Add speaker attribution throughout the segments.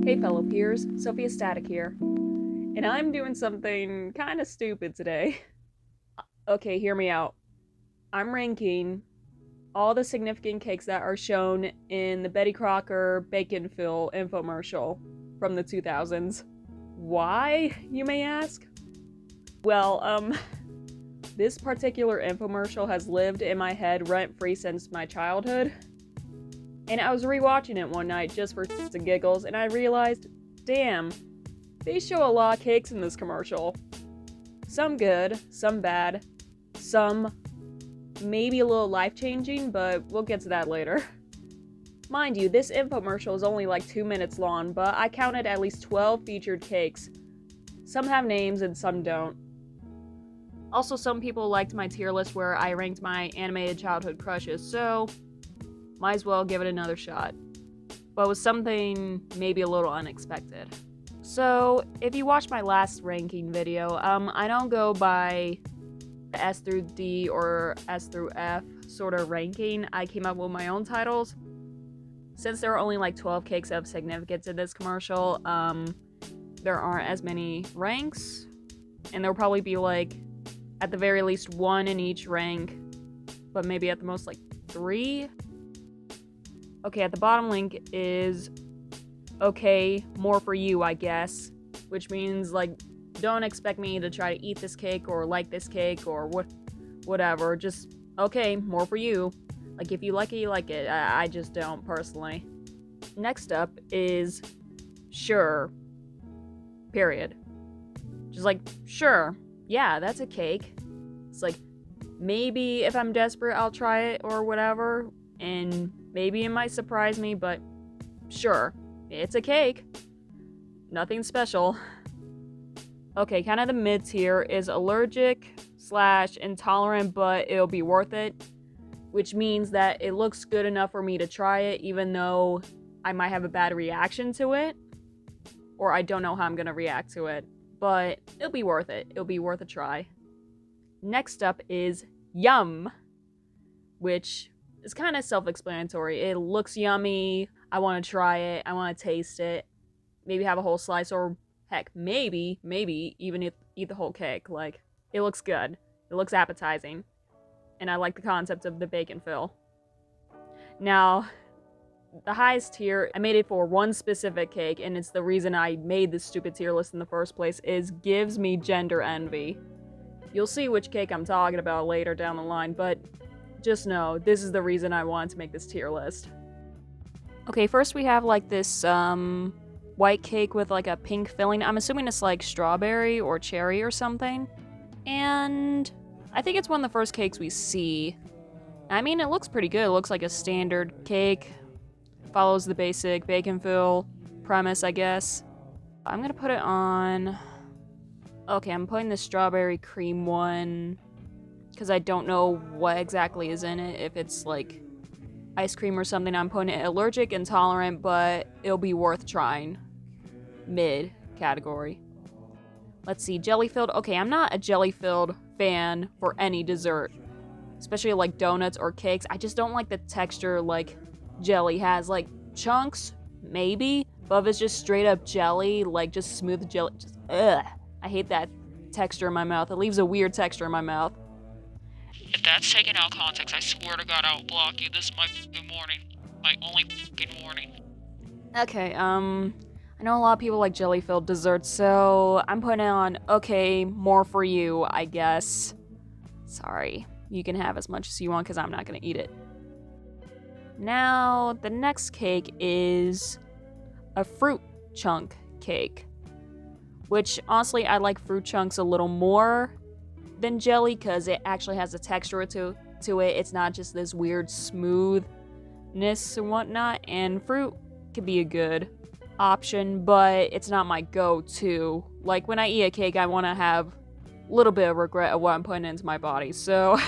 Speaker 1: Hey fellow peers, Sofia Static here, and I'm doing something kinda stupid today. Okay, hear me out. I'm ranking all the significant cakes that are shown in the Betty Crocker Bacon Fill infomercial from the 2000s. Why, you may ask? Well, this particular infomercial has lived in my head rent-free since my childhood. And I was rewatching it one night just for the giggles, and I realized, damn, they show a lot of cakes in this commercial. Some good, some bad, some maybe a little life-changing, but we'll get to that later. Mind you, this infomercial is only like 2 minutes long, but I counted at least 12 featured cakes. Some have names and some don't. Also, some people liked my tier list where I ranked my animated childhood crushes, so might as well give it another shot. But with something maybe a little unexpected. So, if you watched my last ranking video, I don't go by S through D or S through F sort of ranking. I came up with my own titles. Since there are only like 12 cakes of significance in this commercial, there aren't as many ranks. And there'll probably be like, at the very least, 1 in each rank, but maybe at the most like 3. Okay, at the bottom link is, okay, more for you, I guess. Which means, like, don't expect me to try to eat this cake or like this cake or whatever. Just, okay, more for you. Like, if you like it, you like it. I just don't, personally. Next up is, sure. Period. Just like, sure. Yeah, that's a cake. It's like, maybe if I'm desperate, I'll try it or whatever. And maybe it might surprise me, but sure, it's a cake. Nothing special. Okay, kind of the mid-tier is allergic/intolerant, but it'll be worth it. Which means that it looks good enough for me to try it, even though I might have a bad reaction to it. Or I don't know how I'm gonna react to it. But it'll be worth it. It'll be worth a try. Next up is yum, which is kind of self-explanatory. It looks yummy. I want to try it. I want to taste it. Maybe have a whole slice, or heck, maybe even eat the whole cake. Like, it looks good. It looks appetizing. And I like the concept of the bacon fill. Now, the highest tier, I made it for one specific cake, and it's the reason I made this stupid tier list in the first place, is gives me gender envy. You'll see which cake I'm talking about later down the line, but just know, this is the reason I wanted to make this tier list. Okay, first we have like this white cake with like a pink filling. I'm assuming it's like strawberry or cherry or something. And I think it's one of the first cakes we see. I mean, it looks pretty good. It looks like a standard cake. Follows the basic bacon fill premise, I guess. I'm gonna put it on... Okay, I'm putting the strawberry cream one because I don't know what exactly is in it. If it's like ice cream or something, I'm putting it allergic, intolerant, but it'll be worth trying. Mid category. Let's see, jelly-filled. Okay, I'm not a jelly-filled fan for any dessert, especially like donuts or cakes. I just don't like the texture like jelly has. Like chunks, maybe, but if it's just straight up jelly, like just smooth jelly, just ugh. I hate that texture in my mouth. It leaves a weird texture in my mouth.
Speaker 2: If that's taken out of context, I swear to God I'll block you. This is my fucking warning. My only fucking warning.
Speaker 1: Okay, I know a lot of people like jelly-filled desserts, so I'm putting it on, okay, more for you, I guess. Sorry. You can have as much as you want because I'm not gonna eat it. Now, the next cake is a fruit chunk cake. Which, honestly, I like fruit chunks a little more than jelly because it actually has a texture to it. It's not just this weird smoothness and whatnot. And fruit could be a good option, but it's not my go-to. Like, when I eat a cake, I want to have a little bit of regret of what I'm putting into my body. So,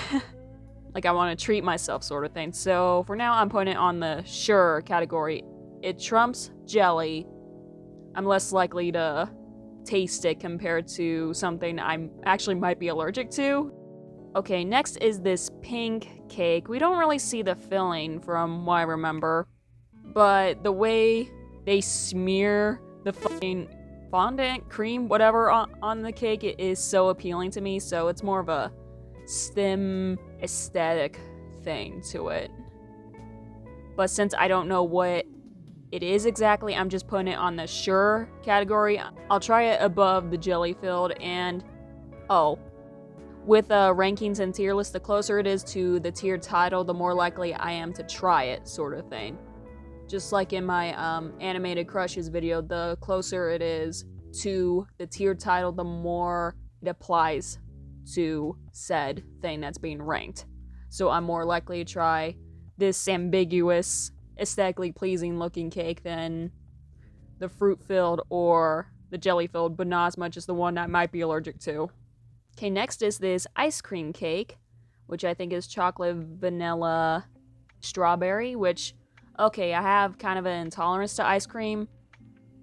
Speaker 1: like, I want to treat myself sort of thing. So, for now, I'm putting it on the sure category. It trumps jelly. I'm less likely to taste it compared to something I actually might be allergic to. Okay, next is this pink cake. We don't really see the filling from what I remember, but the way they smear the fucking fondant, cream, whatever on the cake is so appealing to me, so it's more of a STEM aesthetic thing to it. But since I don't know what it is exactly, I'm just putting it on the sure category. I'll try it above the jelly filled, and with rankings and tier list, the closer it is to the tiered title, the more likely I am to try it, sort of thing. Just like in my animated crushes video, the closer it is to the tiered title, the more it applies to said thing that's being ranked. So I'm more likely to try this ambiguous, aesthetically pleasing looking cake than the fruit-filled or the jelly-filled, but not as much as the one I might be allergic to. Okay, next is this ice cream cake, which I think is chocolate, vanilla, strawberry, which, okay, I have kind of an intolerance to ice cream.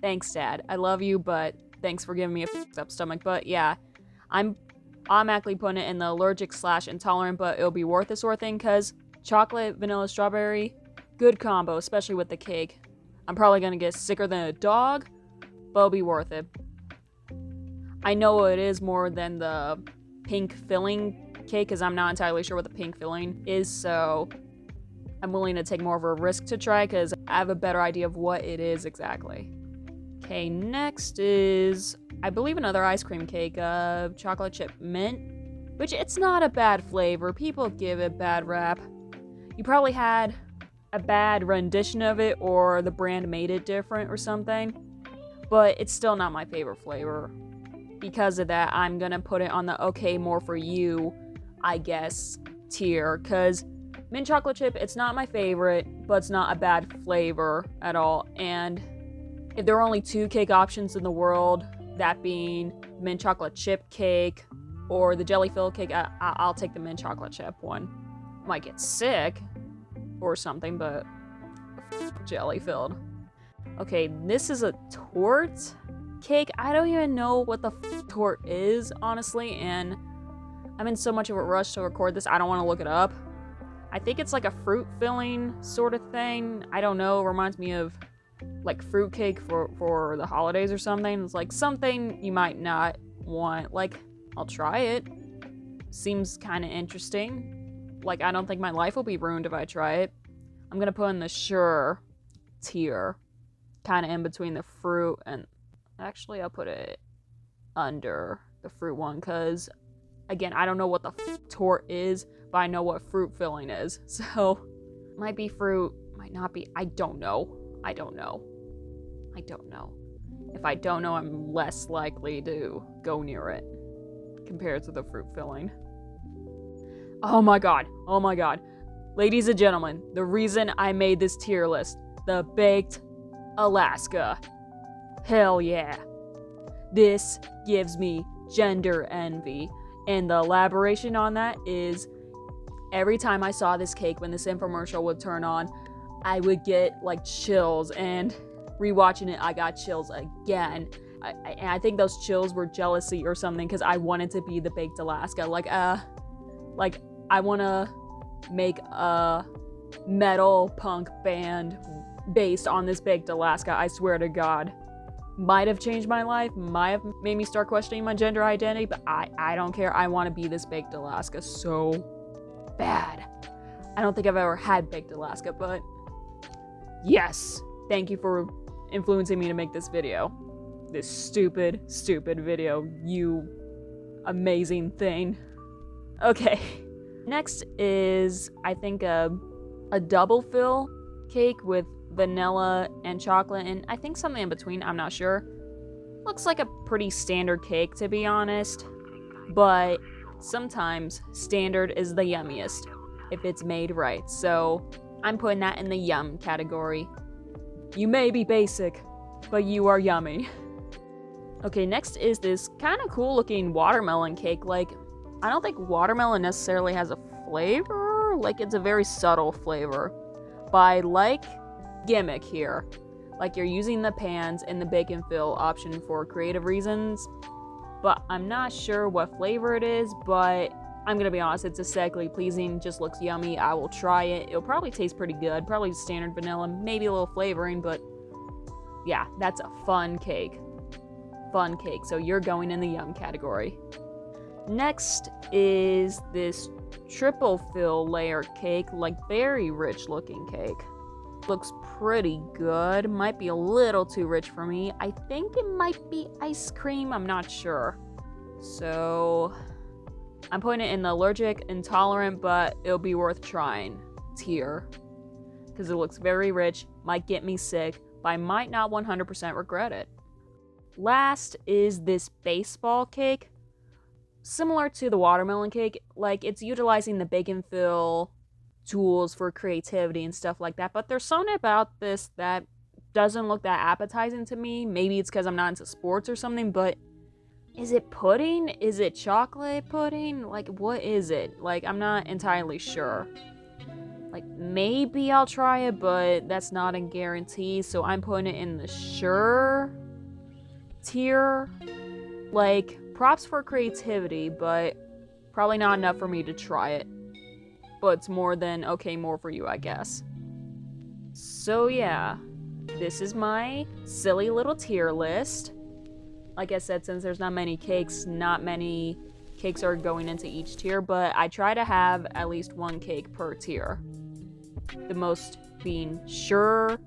Speaker 1: Thanks, Dad. I love you, but thanks for giving me a f***ed up stomach. But yeah, I'm automatically putting it in the allergic/intolerant, but it'll be worth it sort of thing, because chocolate, vanilla, strawberry, good combo, especially with the cake. I'm probably gonna get sicker than a dog, but it'll be worth it. I know it is more than the pink filling cake, because I'm not entirely sure what the pink filling is, so I'm willing to take more of a risk to try, because I have a better idea of what it is exactly. Okay, next is, I believe, another ice cream cake, chocolate chip mint, which it's not a bad flavor. People give it bad rap. You probably had a bad rendition of it, or the brand made it different or something, but it's still not my favorite flavor. Because of that, I'm gonna put it on the okay, more for you, I guess, tier, because mint chocolate chip, it's not my favorite, but it's not a bad flavor at all. And if there are only two cake options in the world, that being mint chocolate chip cake or the jelly filled cake, I'll take the mint chocolate chip one. Might get sick or something, but jelly filled. Okay, this is a torte cake. I don't even know what the torte is, honestly, and I'm in so much of a rush to record this, I don't want to look it up. I think it's like a fruit filling sort of thing. I don't know, it reminds me of like fruit cake for the holidays or something. It's like something you might not want. Like, I'll try it. Seems kind of interesting. Like, I don't think my life will be ruined if I try it. I'm gonna put in the sure tier, kind of in between the fruit and, actually I'll put it under the fruit one, because again, I don't know what the torte is, but I know what fruit filling is. So, might be fruit, might not be. I don't know. If I don't know, I'm less likely to go near it compared to the fruit filling. Oh my god. Ladies and gentlemen, the reason I made this tier list, the baked Alaska. Hell yeah. This gives me gender envy. And the elaboration on that is, every time I saw this cake, when this infomercial would turn on, I would get like chills, and rewatching it, I got chills again. And I think those chills were jealousy or something, because I wanted to be the baked Alaska. Like I want to make a metal punk band based on this baked Alaska, I swear to God. Might have changed my life, might have made me start questioning my gender identity, but I don't care. I want to be this baked Alaska so bad. I don't think I've ever had baked Alaska, but yes, thank you for influencing me to make this video. This stupid video, you amazing thing. Okay, next is, I think, a double fill cake with vanilla and chocolate, and I think something in between, I'm not sure. Looks like a pretty standard cake, to be honest, but sometimes standard is the yummiest if it's made right, so I'm putting that in the yum category. You may be basic, but you are yummy. Okay, next is this kind of cool looking watermelon cake. Like, I don't think watermelon necessarily has a flavor, like it's a very subtle flavor, but I like gimmick here. Like, you're using the pans and the bake and fill option for creative reasons, but I'm not sure what flavor it is, but I'm gonna be honest, it's aesthetically pleasing, just looks yummy. I will try it. It'll probably taste pretty good, probably standard vanilla, maybe a little flavoring, but Yeah, that's a fun cake. Fun cake, so you're going in the yum category. Next is this triple fill layer cake, like very rich looking cake. Looks pretty good. Might be a little too rich for me. I think it might be ice cream. I'm not sure. So I'm putting it in the allergic, intolerant, but it'll be worth trying tier. Because it looks very rich. Might get me sick, but I might not 100% regret it. Last is this baseball cake. Similar to the watermelon cake, like it's utilizing the bacon fill tools for creativity and stuff like that, but there's something about this that doesn't look that appetizing to me. Maybe it's because I'm not into sports or something, but is it pudding? Is it chocolate pudding? Like, what is it? Like, I'm not entirely sure. Like, maybe I'll try it, but that's not a guarantee, so I'm putting it in the sure tier. Like, props for creativity, but probably not enough for me to try it. But it's more than okay, more for you, I guess. So yeah, this is my silly little tier list. Like I said, since there's not many cakes are going into each tier, but I try to have at least one cake per tier. The most being sure,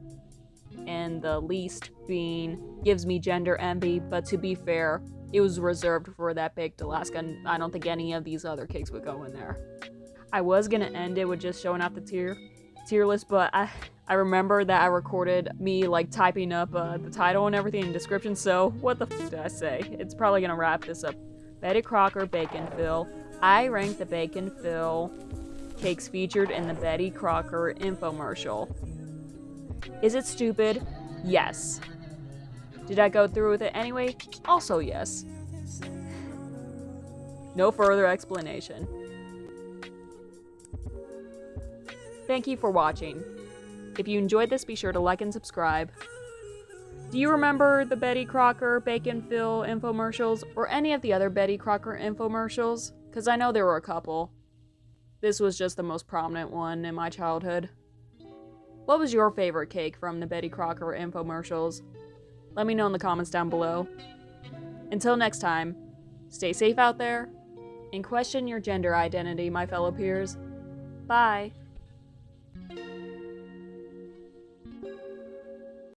Speaker 1: and the least being gives me gender envy, but to be fair, it was reserved for that baked Alaska, and I don't think any of these other cakes would go in there. I was gonna end it with just showing off the tier list, but I remember that I recorded me like typing up the title and everything in description, so what the f did I say? It's probably gonna wrap this up. Betty Crocker Bacon Fill. I rank the Bacon Fill cakes featured in the Betty Crocker infomercial. Is it stupid? Yes. Did I go through with it anyway? Also yes. No further explanation. Thank you for watching. If you enjoyed this, be sure to like and subscribe. Do you remember the Betty Crocker Bacon Fill infomercials, or any of the other Betty Crocker infomercials? Because I know there were a couple. This was just the most prominent one in my childhood. What was your favorite cake from the Betty Crocker infomercials? Let me know in the comments down below. Until next time, stay safe out there, and question your gender identity, my fellow peers. Bye.